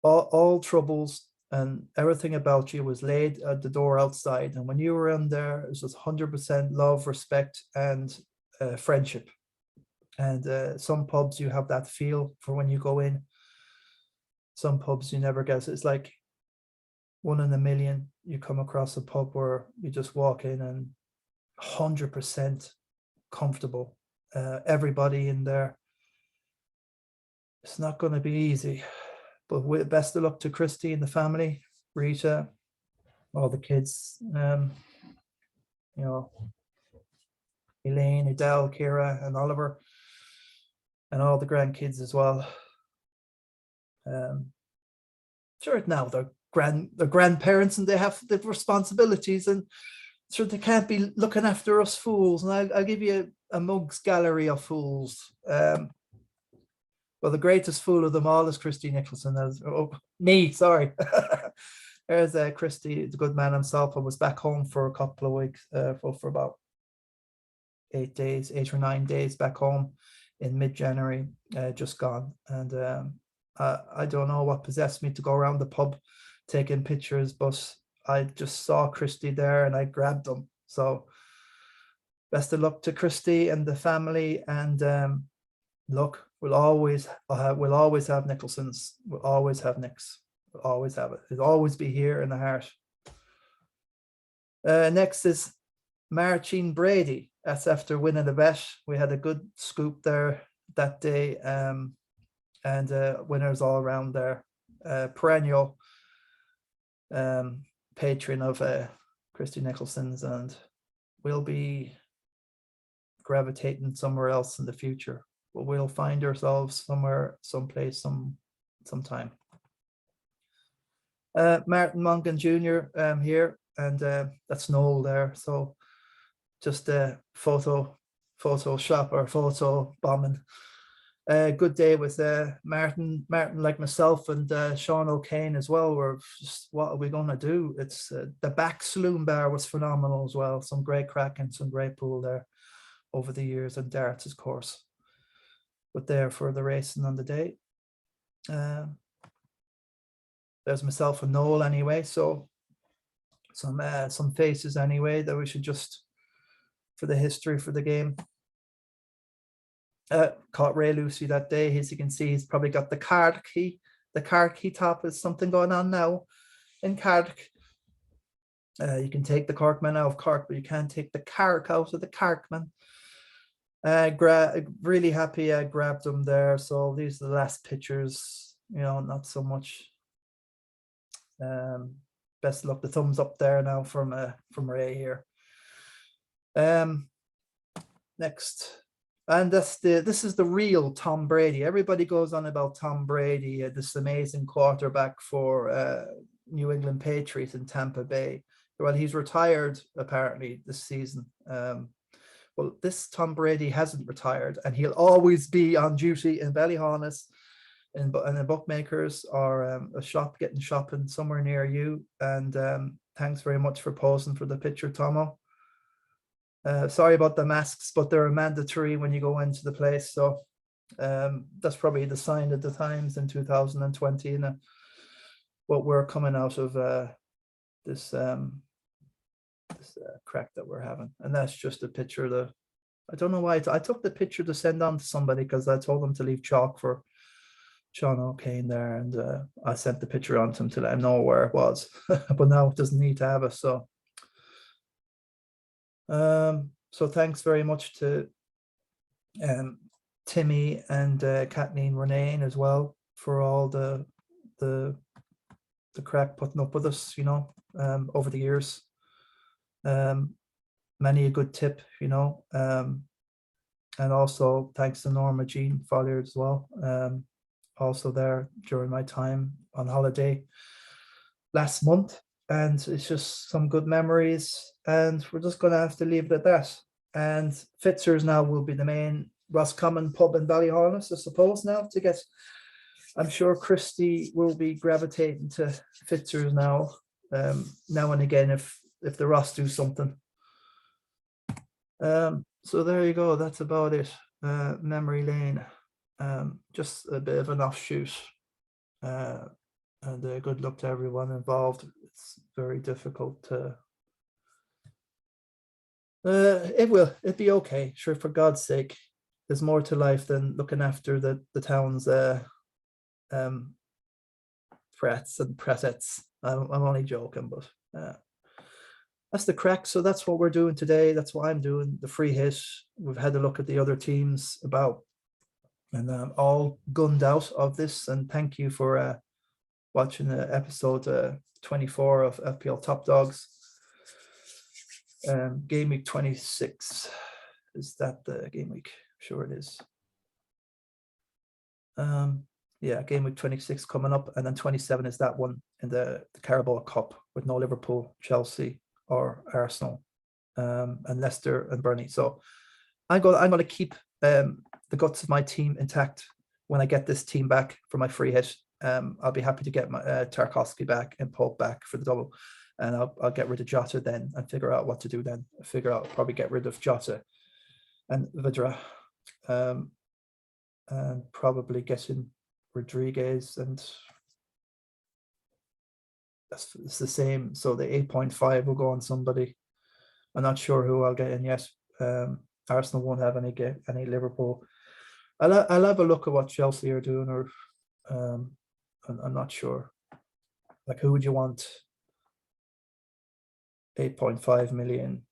all troubles and everything about you was laid at the door outside, and when you were in there, it was just 100% love, respect, and friendship. And some pubs you have that feel for when you go in. Some pubs you never get. It's like 1 in a million you come across a pub where you just walk in and 100% comfortable. Everybody in there. It's not going to be easy, but with best of luck to Christy and the family, Rita, all the kids, you know, Elaine, Adele, Kira, and Oliver, and all the grandkids as well. Sure, now they're grandparents and they have the responsibilities, and sure they can't be looking after us fools. And I'll give you a mugs gallery of fools. Well, the greatest fool of them all is Christy Nicholson. Sorry. There's Christy, the good man himself. I was back home for a couple of weeks, for about 8 or 9 days back home in mid-January, just gone. And I don't know what possessed me to go around the pub taking pictures, but I just saw Christy there and I grabbed them. So best of luck to Christy and the family. And look, we'll always have Nicholsons. We'll always have Nicks. We'll always have it. It'll always be here in the heart. Next is Martine Brady. That's after winning the bet. We had a good scoop there that day. And winners all around there. Perennial patron of Christy Nicholson's, and we'll be gravitating somewhere else in the future. But we'll find ourselves somewhere, someplace, sometime. Martin Mongan Jr. Here, and that's Noel there. So just a photo shop or photo bombing. Good day with Martin, like myself, and Sean O'Kane as well. We're just, what are we going to do? It's the back saloon bar was phenomenal as well. Some great crack and some great pool there over the years, and darts, of course. But there for the racing on the day. There's myself and Noel anyway. So some faces anyway that we should just, for the history for the game. Caught Ray Lucy that day. As you can see, he's probably got the card key. The card key top is something going on now in Cardiff. You can take the Corkman out of Cork, but you can't take the Carrick out of the Carkman. Really happy I grabbed them there. So these are the last pictures, you know, not so much. Best of luck, the thumbs up there now from Ray here. Next. And this is the real Tom Brady. Everybody goes on about Tom Brady, this amazing quarterback for New England Patriots in Tampa Bay. Well, he's retired apparently this season. Well, this Tom Brady hasn't retired, and he'll always be on duty in Ballyhaunis, in the bookmakers, or a shop, getting shopping somewhere near you. And thanks very much for posing for the picture, Tomo. Sorry about the masks, but they're mandatory when you go into the place. So that's probably the sign of the times in 2020, and what we're coming out of this crack that we're having. And that's just a picture of the, I don't know why I took the picture to send on to somebody, because I told them to leave chalk for Sean O'Kane there, and I sent the picture on to him to let him know where it was. But now it doesn't need to have it. So so thanks very much to Timmy and Kathleen Renee as well for all the crack putting up with us, you know, over the years. Many a good tip, you know, and also thanks to Norma Jean Folliard as well, also there during my time on holiday last month. And it's just some good memories, and we're just going to have to leave it at that. And Fitzer's now will be the main Roscommon pub in Ballyhaunis, I suppose, now to get, I'm sure Christy will be gravitating to Fitzer's now and again if the Ross do something. So there you go, that's about it. Memory lane, just a bit of an offshoot, and good luck to everyone involved. It's very difficult to it'll be okay, sure, for God's sake. There's more to life than looking after the town's frets and presets I'm only joking, but that's the crack. So that's what we're doing today. That's what I'm doing. The free hit. We've had a look at the other teams about, and I'm all gunned out of this. And thank you for watching episode 24 of FPL Top Dogs. Game week 26. Is that the game week? Sure it is. Yeah, game week 26 coming up, and then 27 is that one in the Carabao Cup with no Liverpool, Chelsea, or Arsenal, and Leicester and Burnley. So I'm going to keep the guts of my team intact when I get this team back for my free hit. I'll be happy to get my Tarkowski back and Pope back for the double, and I'll get rid of Jota then and figure out what to do then. Probably get rid of Jota and Vidra, and probably get in Rodriguez, and it's the same. So the 8.5 will go on somebody. I'm not sure who I'll get in yet. Arsenal won't have any Liverpool. I'll have a look at what Chelsea are doing, or I'm not sure. Like, who would you want? 8.5 million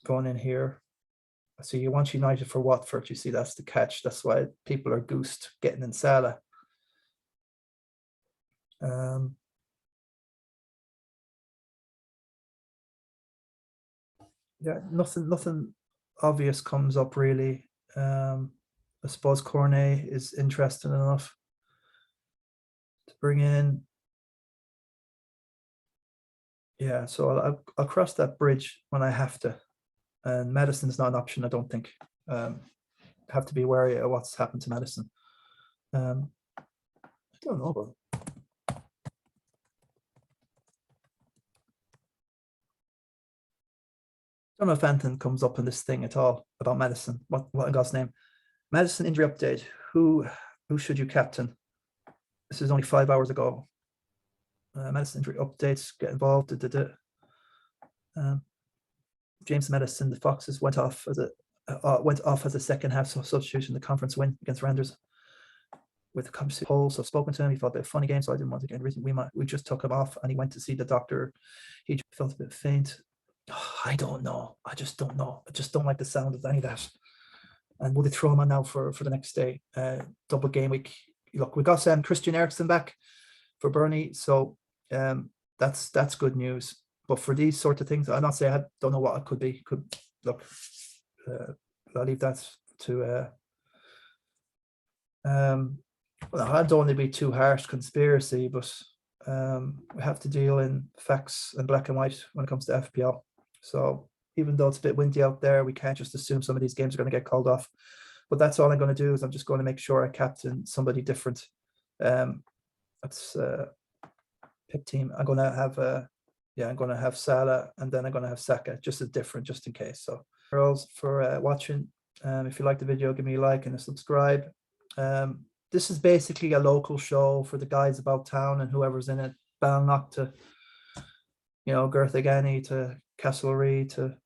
going in here. So you want United for Watford. You see, that's the catch. That's why people are goosed getting in Salah. Yeah, nothing obvious comes up really. I suppose Cornet is interesting enough to bring in. Yeah, so I'll cross that bridge when I have to. And Madison's not an option, I don't think. Have to be wary of what's happened to Madison. I don't know, but I don't know if anything comes up in this thing at all about Madison. What in God's name? Madison injury update. Who should you captain? This is only 5 hours ago. Madison injury updates. Get involved. James Madison, the Foxes went off as a second half substitution in the conference win against Rangers with the competition polls. So I've spoken to him. He felt a bit funny game, so I didn't want to get everything. We just took him off, and he went to see the doctor. He felt a bit faint. I don't know. I just don't know. I just don't like the sound of any of that. And will they throw him on now for the next day? Double game week. Look, we got Christian Eriksen back for Burnley, so that's good news. But for these sort of things, I'm not saying I don't know what it could be. Look, I'll leave that to. Well, I don't want to be too harsh conspiracy, but we have to deal in facts and black and white when it comes to FPL. So even though it's a bit windy out there, we can't just assume some of these games are going to get called off. But that's all I'm going to do is I'm just going to make sure I captain somebody different. That's pick team. I'm going to have I'm going to have Salah, and then I'm going to have Saka, just as different, just in case. So girls, for watching. If you like the video, give me a like and a subscribe. This is basically a local show for the guys about town and whoever's in it. Balnock to, Girthagany to Castlereagh to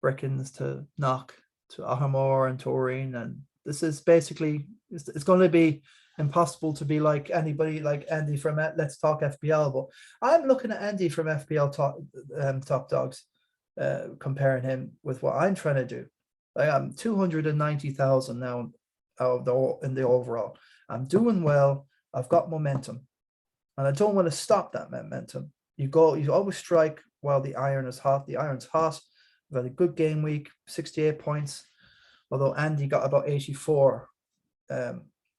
Brickens to Knock to Ahamore and Toreen. And this is basically, it's going to be impossible to be like anybody like Andy from Let's Talk FPL, but I'm looking at Andy from FPL Top Dogs, comparing him with what I'm trying to do. I'm 290,000 now in the overall. I'm doing well. I've got momentum, and I don't want to stop that momentum. You always strike while the iron is hot. The iron's hot. We've had a good game week, 68 points. Although Andy got about 84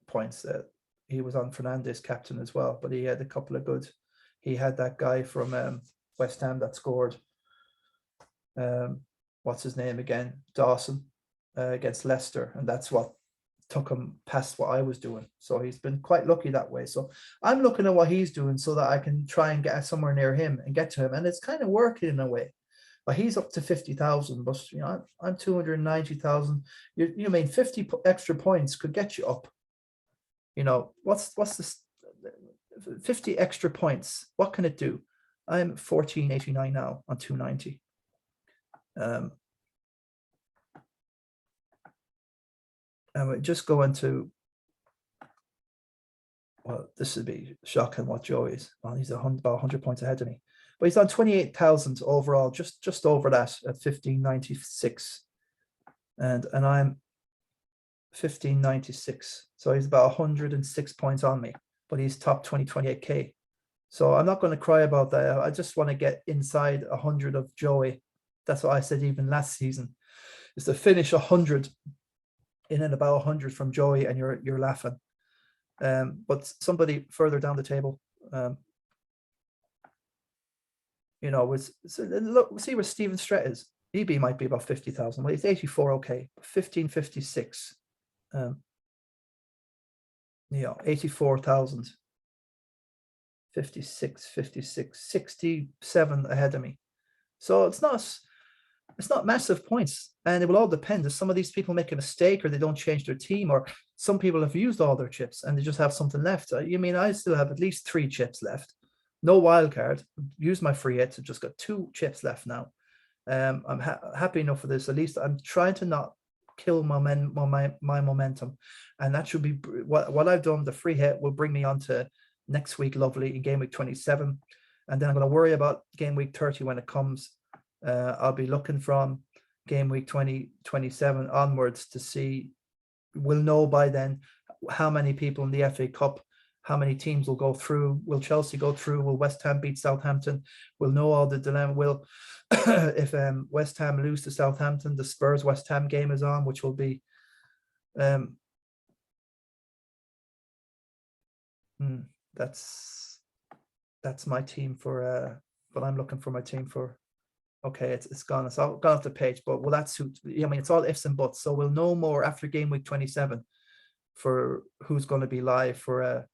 points. He was on Fernandez captain as well, but he had a couple of good. He had that guy from West Ham that scored. What's his name again? Dawson against Leicester, and that's what took him past what I was doing. So he's been quite lucky that way. So I'm looking at what he's doing so that I can try and get somewhere near him and get to him, and it's kind of working in a way. But he's up to 50,000, but I'm 290,000. You mean 50 extra points could get you up? What's this? 50 extra points. What can it do? I'm 1489 now on 290. And we just go into well, this would be shocking what Joe is. Well, he's about 100 points ahead of me. But he's on 28,000 overall, just over that at 1596. And I'm 1596. So he's about 106 points on me, but he's top 28K. So I'm not going to cry about that. I just want to get inside 100 of Joey. That's what I said even last season, is to finish 100 in and about 100 from Joey, and you're laughing. But somebody further down the table, look, see where Steven Stret is. EB might be about 50,000. Well, he's 84, okay. 1556. 84,000. 56, 67 ahead of me. So it's not massive points, and it will all depend if some of these people make a mistake or they don't change their team, or some people have used all their chips and they just have something left. I still have at least 3 chips left, no wild card, use my free hit, so just got 2 chips left now. I'm happy enough for this. At least I'm trying to not kill my momentum, and that should be what I've done. The free hit will bring me on to next week, lovely, in game week 27, and then I'm going to worry about game week 30 when it comes. I'll be looking from game week 27 onwards to see. We'll know by then how many people in the FA Cup, how many teams will go through. Will Chelsea go through? Will West Ham beat Southampton? We'll know all the dilemma. Will if West Ham lose to Southampton, the Spurs West Ham game is on, which will be that's my team for but I'm looking for my team for. Okay, it's gone. It's all gone off the page, but will that suit? It's all ifs and buts. So we'll know more after game week 27 for who's going to be live for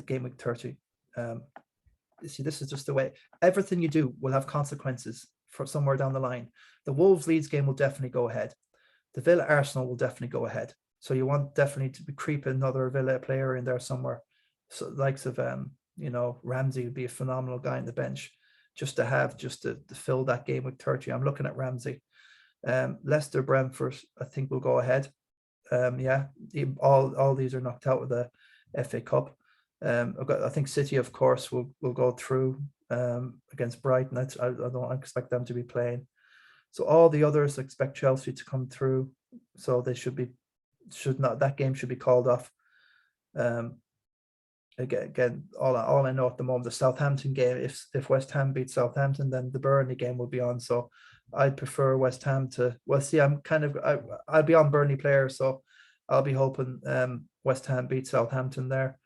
game week 30. See, this is just the way everything you do will have consequences for somewhere down the line. The Wolves Leeds game will definitely go ahead. The Villa Arsenal will definitely go ahead. So you want definitely to be creeping another Villa player in there somewhere. So likes of Ramsey would be a phenomenal guy in the bench. Just to fill that game with 30. I'm looking at Ramsey. Leicester, Brentford, I think will go ahead. All these are knocked out with the FA Cup. I think City, of course, will go through against Brighton. I don't expect them to be playing. So all the others expect Chelsea to come through. So they that game should be called off. Again, all I know at the moment, the Southampton game, if West Ham beats Southampton, then the Burnley game will be on. So I'd prefer West Ham to. Well, see, I'll be on Burnley players, so I'll be hoping West Ham beats Southampton there.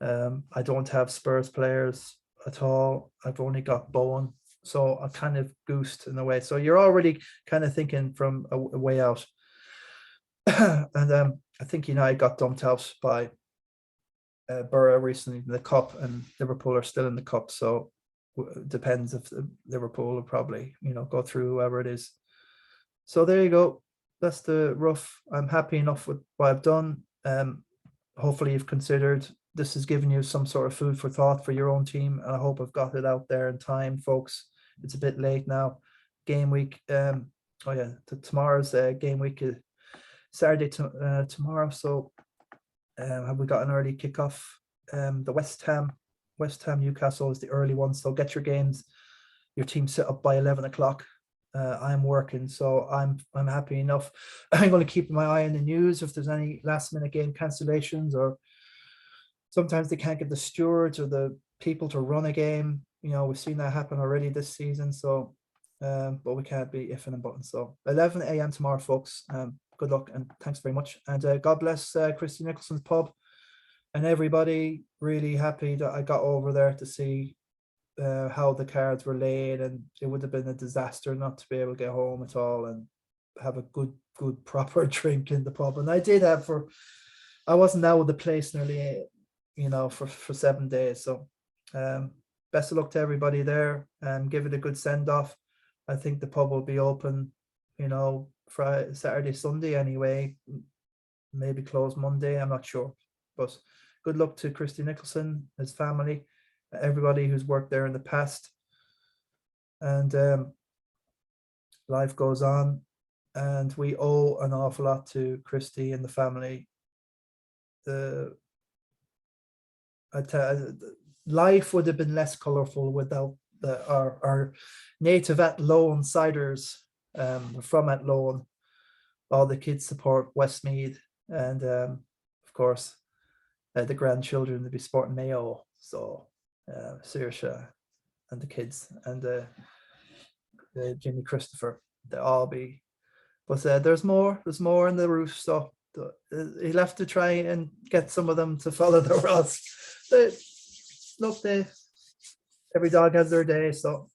I don't have Spurs players at all. I've only got Bowen, so I'm kind of goosed in a way. So you're already kind of thinking from a way out. And I think United got dumped out by Borough recently in the cup, and Liverpool are still in the cup, so it depends if Liverpool will probably go through whoever it is. So there you go. That's the rough. I'm happy enough with what I've done. Hopefully you've considered this, has given you some sort of food for thought for your own team, and I hope I've got it out there in time, folks. It's a bit late now. Game week. Tomorrow's game week is Saturday tomorrow. So have we got an early kickoff? The West Ham Newcastle is the early one. So get your games, your team set up by 11 o'clock. I'm working, so I'm happy enough. I'm going to keep my eye on the news if there's any last minute game cancellations, or sometimes they can't get the stewards or the people to run a game. We've seen that happen already this season. So, but we can't be ifing and butting. So 11 a.m. tomorrow, folks. Good luck and thanks very much. And God bless CHRISTY Nicholson's pub and everybody. Really happy that I got over there to see how the cards were laid, and it would have been a disaster not to be able to get home at all and have a good proper drink in the pub. And I did have I wasn't out of the place nearly for 7 days. So best of luck to everybody there, and give it a good send off. I think the pub will be open Friday, Saturday, Sunday anyway, maybe close Monday, I'm not sure. But good luck to CHRISTY Nicholson, his family, everybody who's worked there in the past. And life goes on, and we owe an awful lot to CHRISTY and the family. life would have been less colourful without our native Athlone ciders from Athlone. All the kids support Westmeath, and of course the grandchildren to be sporting Mayo. So Saoirse and the kids and Jimmy Christopher, they all be. But there's more in the roof, so he'll have to try and get some of them to follow the rules. Look, every dog has their day, so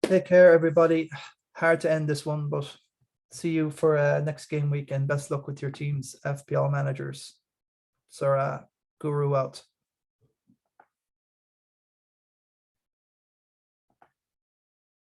take care, everybody. Hard to end this one, but see you for next game week, and best luck with your teams, FPL managers. Sarah, Guru out.